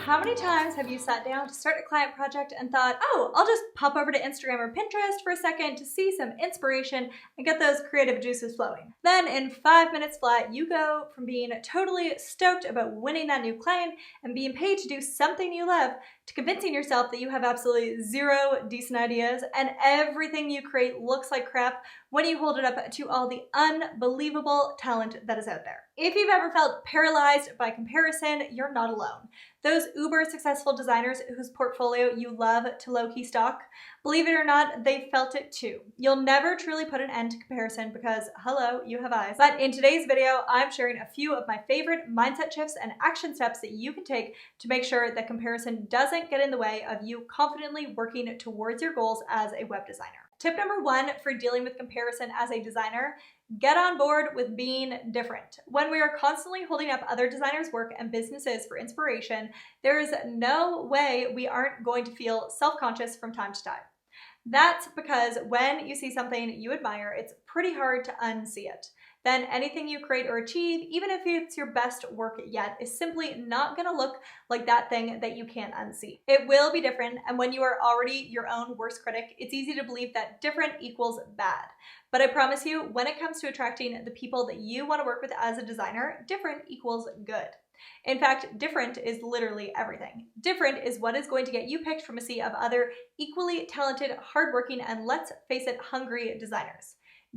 How many times have you sat down to start a client project and thought, oh, I'll just pop over to Instagram or Pinterest for a second to see some inspiration and get those creative juices flowing? Then in 5 minutes flat, you go from being totally stoked about winning that new client and being paid to do something you love to convincing yourself that you have absolutely zero decent ideas and everything you create looks like crap when you hold it up to all the unbelievable talent that is out there. If you've ever felt paralyzed by comparison, you're not alone. Those uber successful designers whose portfolio you love to low-key stalk, believe it or not, they felt it too. You'll never truly put an end to comparison because, hello, you have eyes. But in today's video, I'm sharing a few of my favorite mindset shifts and action steps that you can take to make sure that comparison doesn't get in the way of you confidently working towards your goals as a web designer. Tip number 1 for dealing with comparison as a designer: get on board with being different. When we are constantly holding up other designers' work and businesses for inspiration, there is no way we aren't going to feel self-conscious from time to time. That's because when you see something you admire, it's pretty hard to unsee it. Then anything you create or achieve, even if it's your best work yet, is simply not gonna look like that thing that you can't unsee. It will be different, and when you are already your own worst critic, it's easy to believe that different equals bad. But I promise you, when it comes to attracting the people that you want to work with as a designer, different equals good. In fact, different is literally everything. Different is what is going to get you picked from a sea of other equally talented, hardworking, and let's face it, hungry designers.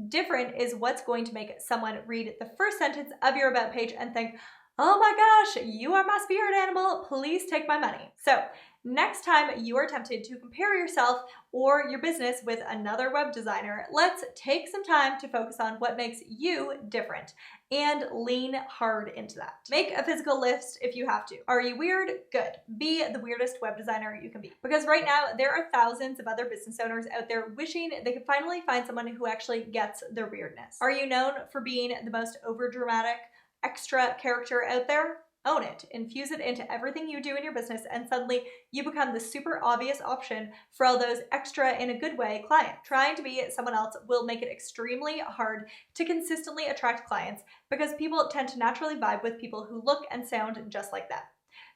Different is what's going to make someone read the first sentence of your about page and think, oh my gosh, you are my spirit animal, please take my money. So next time you are tempted to compare yourself or your business with another web designer, let's take some time to focus on what makes you different and lean hard into that. Make a physical list if you have to. Are you weird? Good. Be the weirdest web designer you can be. Because right now, there are thousands of other business owners out there wishing they could finally find someone who actually gets their weirdness. Are you known for being the most overdramatic, extra character out there? Own it, infuse it into everything you do in your business, and suddenly you become the super obvious option for all those extra, in a good way, clients. Trying to be someone else will make it extremely hard to consistently attract clients because people tend to naturally vibe with people who look and sound just like them.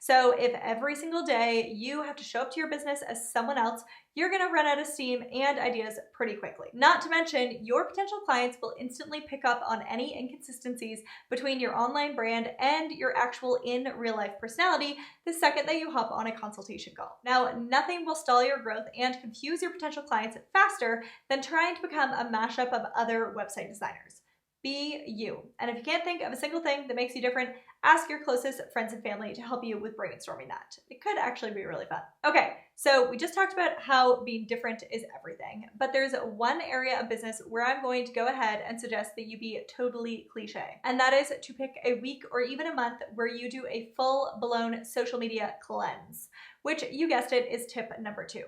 So if every single day you have to show up to your business as someone else, you're gonna run out of steam and ideas pretty quickly. Not to mention, your potential clients will instantly pick up on any inconsistencies between your online brand and your actual in real life personality the second that you hop on a consultation call. Now, nothing will stall your growth and confuse your potential clients faster than trying to become a mashup of other website designers. Be you. And if you can't think of a single thing that makes you different, ask your closest friends and family to help you with brainstorming that. It could actually be really fun. Okay, so we just talked about how being different is everything, but there's one area of business where I'm going to go ahead and suggest that you be totally cliche. And that is to pick a week or even a month where you do a full-blown social media cleanse, which, you guessed it, is tip number 2.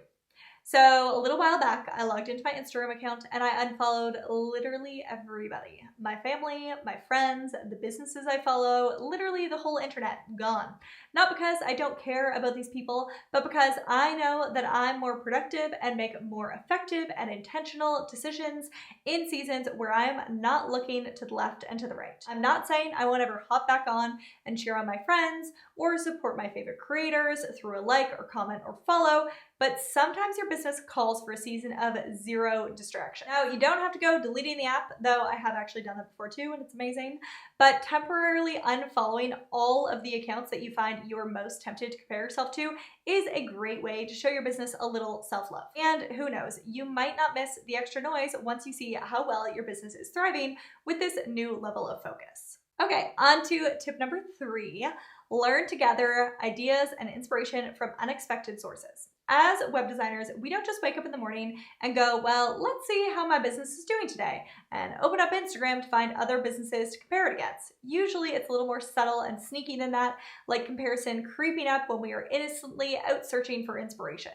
So a little while back, I logged into my Instagram account and I unfollowed literally everybody. My family, my friends, the businesses I follow, literally the whole internet, gone. Not because I don't care about these people, but because I know that I'm more productive and make more effective and intentional decisions in seasons where I'm not looking to the left and to the right. I'm not saying I won't ever hop back on and cheer on my friends or support my favorite creators through a like or comment or follow, but sometimes your business calls for a season of zero distraction. Now, you don't have to go deleting the app, though I have actually done that before too, and it's amazing, but temporarily unfollowing all of the accounts that you find you're most tempted to compare yourself to is a great way to show your business a little self-love. And who knows, you might not miss the extra noise once you see how well your business is thriving with this new level of focus. Okay, on to tip number 3. Learn to gather ideas and inspiration from unexpected sources. As web designers, we don't just wake up in the morning and go, well, let's see how my business is doing today, and open up Instagram to find other businesses to compare it against. Usually it's a little more subtle and sneaky than that, like comparison creeping up when we are innocently out searching for inspiration.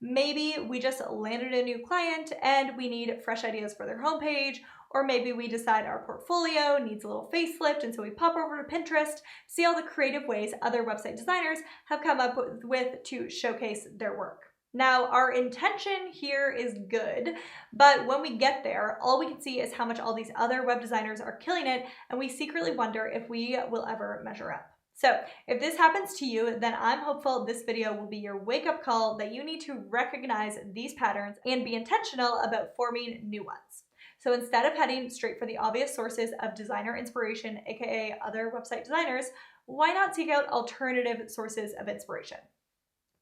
Maybe we just landed a new client and we need fresh ideas for their homepage, or maybe we decide our portfolio needs a little facelift and so we pop over to Pinterest, see all the creative ways other website designers have come up with to showcase their work. Now, our intention here is good, but when we get there, all we can see is how much all these other web designers are killing it, and we secretly wonder if we will ever measure up. So if this happens to you, then I'm hopeful this video will be your wake-up call that you need to recognize these patterns and be intentional about forming new ones. So instead of heading straight for the obvious sources of designer inspiration, aka other website designers, why not seek out alternative sources of inspiration?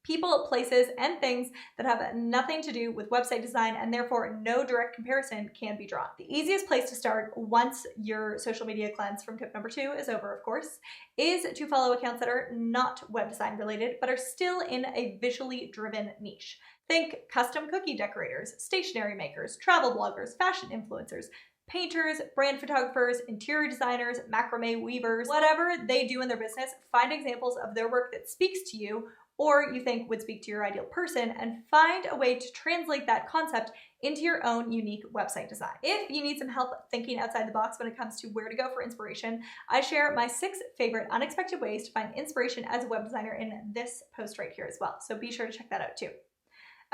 People, places, and things that have nothing to do with website design, and therefore no direct comparison can be drawn. The easiest place to start once your social media cleanse from tip number 2 is over, of course, is to follow accounts that are not web design related, but are still in a visually driven niche. Think custom cookie decorators, stationery makers, travel bloggers, fashion influencers, painters, brand photographers, interior designers, macrame weavers, whatever they do in their business. Find examples of their work that speaks to you or you think would speak to your ideal person, and find a way to translate that concept into your own unique website design. If you need some help thinking outside the box when it comes to where to go for inspiration, I share my 6 favorite unexpected ways to find inspiration as a web designer in this post right here as well. So be sure to check that out too.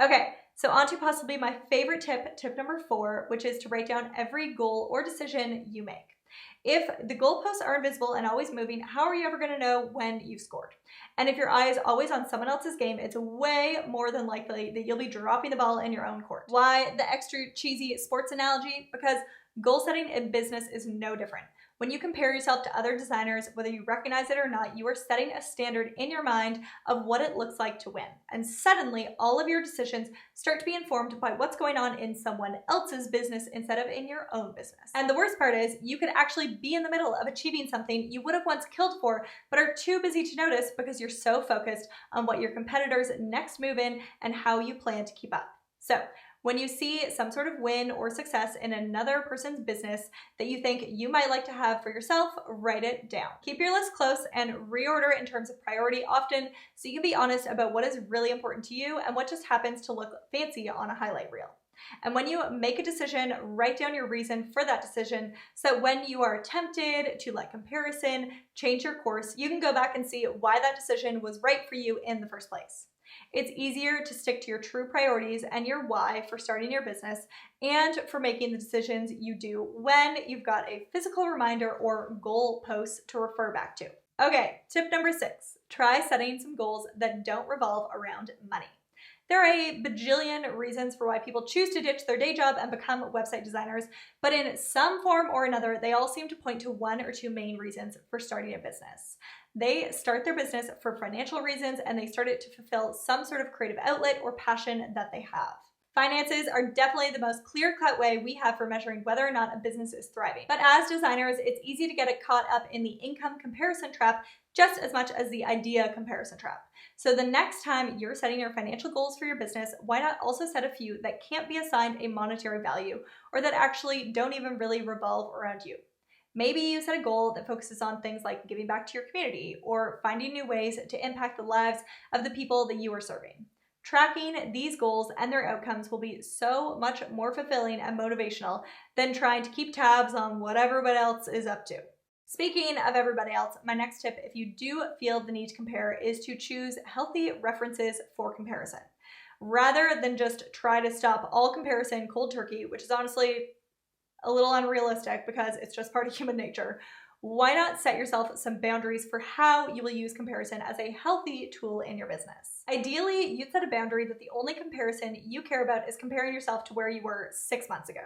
Okay, so on to possibly my favorite tip, tip number 4, which is to write down every goal or decision you make. If the goalposts are invisible and always moving, how are you ever going to know when you've scored? And if your eye is always on someone else's game, it's way more than likely that you'll be dropping the ball in your own court. Why the extra cheesy sports analogy? Because goal setting in business is no different. When you compare yourself to other designers, whether you recognize it or not, you are setting a standard in your mind of what it looks like to win. And suddenly, all of your decisions start to be informed by what's going on in someone else's business instead of in your own business. And the worst part is, you could actually be in the middle of achieving something you would have once killed for, but are too busy to notice because you're so focused on what your competitors' next move in and how you plan to keep up. So, when you see some sort of win or success in another person's business that you think you might like to have for yourself, write it down. Keep your list close and reorder it in terms of priority often so you can be honest about what is really important to you and what just happens to look fancy on a highlight reel. And when you make a decision, write down your reason for that decision so that when you are tempted to let comparison change your course, you can go back and see why that decision was right for you in the first place. It's easier to stick to your true priorities and your why for starting your business and for making the decisions you do when you've got a physical reminder or goal post to refer back to. Okay, tip number 6, try setting some goals that don't revolve around money. There are a bajillion reasons for why people choose to ditch their day job and become website designers, but in some form or another, they all seem to point to 1 or 2 main reasons for starting a business. They start their business for financial reasons, and they start it to fulfill some sort of creative outlet or passion that they have. Finances are definitely the most clear-cut way we have for measuring whether or not a business is thriving. But as designers, it's easy to get caught up in the income comparison trap just as much as the idea comparison trap. So the next time you're setting your financial goals for your business, why not also set a few that can't be assigned a monetary value or that actually don't even really revolve around you? Maybe you set a goal that focuses on things like giving back to your community or finding new ways to impact the lives of the people that you are serving. Tracking these goals and their outcomes will be so much more fulfilling and motivational than trying to keep tabs on what everybody else is up to. Speaking of everybody else, my next tip, if you do feel the need to compare, is to choose healthy references for comparison. Rather than just try to stop all comparison cold turkey, which is honestly a little unrealistic because it's just part of human nature, why not set yourself some boundaries for how you will use comparison as a healthy tool in your business? Ideally, you'd set a boundary that the only comparison you care about is comparing yourself to where you were 6 months ago.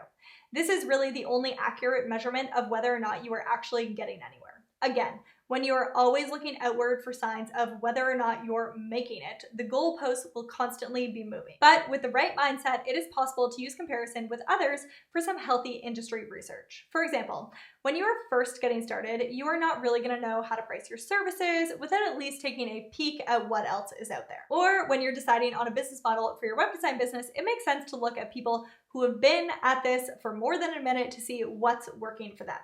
This is really the only accurate measurement of whether or not you are actually getting anywhere. Again, when you are always looking outward for signs of whether or not you're making it, the goalposts will constantly be moving. But with the right mindset, it is possible to use comparison with others for some healthy industry research. For example, when you are first getting started, you are not really going to know how to price your services without at least taking a peek at what else is out there. Or when you're deciding on a business model for your web design business, it makes sense to look at people who have been at this for more than a minute to see what's working for them.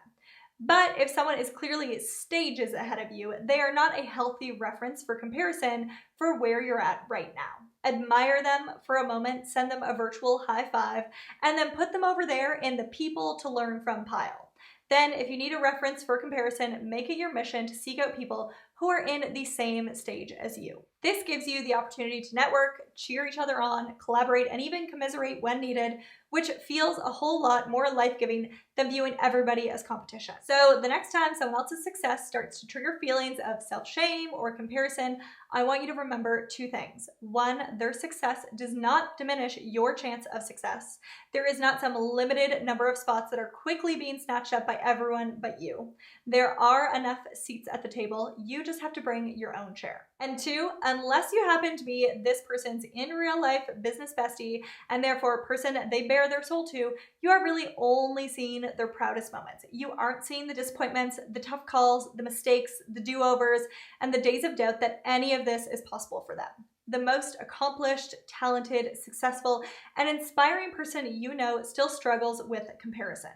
But if someone is clearly stages ahead of you, they are not a healthy reference for comparison for where you're at right now. Admire them for a moment, send them a virtual high five, and then put them over there in the people to learn from pile. Then, if you need a reference for comparison, make it your mission to seek out people who are in the same stage as you. This gives you the opportunity to network, cheer each other on, collaborate, and even commiserate when needed, which feels a whole lot more life-giving than viewing everybody as competition. So the next time someone else's success starts to trigger feelings of self-shame or comparison, I want you to remember two things. One, their success does not diminish your chance of success. There is not some limited number of spots that are quickly being snatched up by everyone but you. There are enough seats at the table. You just have to bring your own chair. And two, unless you happen to be this person's in real life business bestie and therefore a person they bare their soul to, you are really only seeing their proudest moments. You aren't seeing the disappointments, the tough calls, the mistakes, the do-overs, and the days of doubt that any of this is possible for them. The most accomplished, talented, successful, and inspiring person you know still struggles with comparison.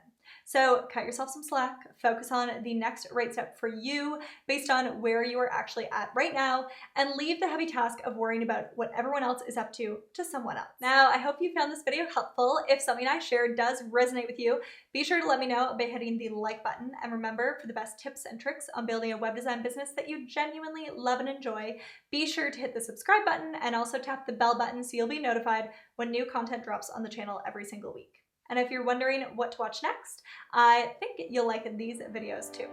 So cut yourself some slack, focus on the next right step for you based on where you are actually at right now, and leave the heavy task of worrying about what everyone else is up to someone else. Now, I hope you found this video helpful. If something I shared does resonate with you, be sure to let me know by hitting the like button. And remember, for the best tips and tricks on building a web design business that you genuinely love and enjoy, be sure to hit the subscribe button and also tap the bell button so you'll be notified when new content drops on the channel every single week. And if you're wondering what to watch next, I think you'll like these videos too.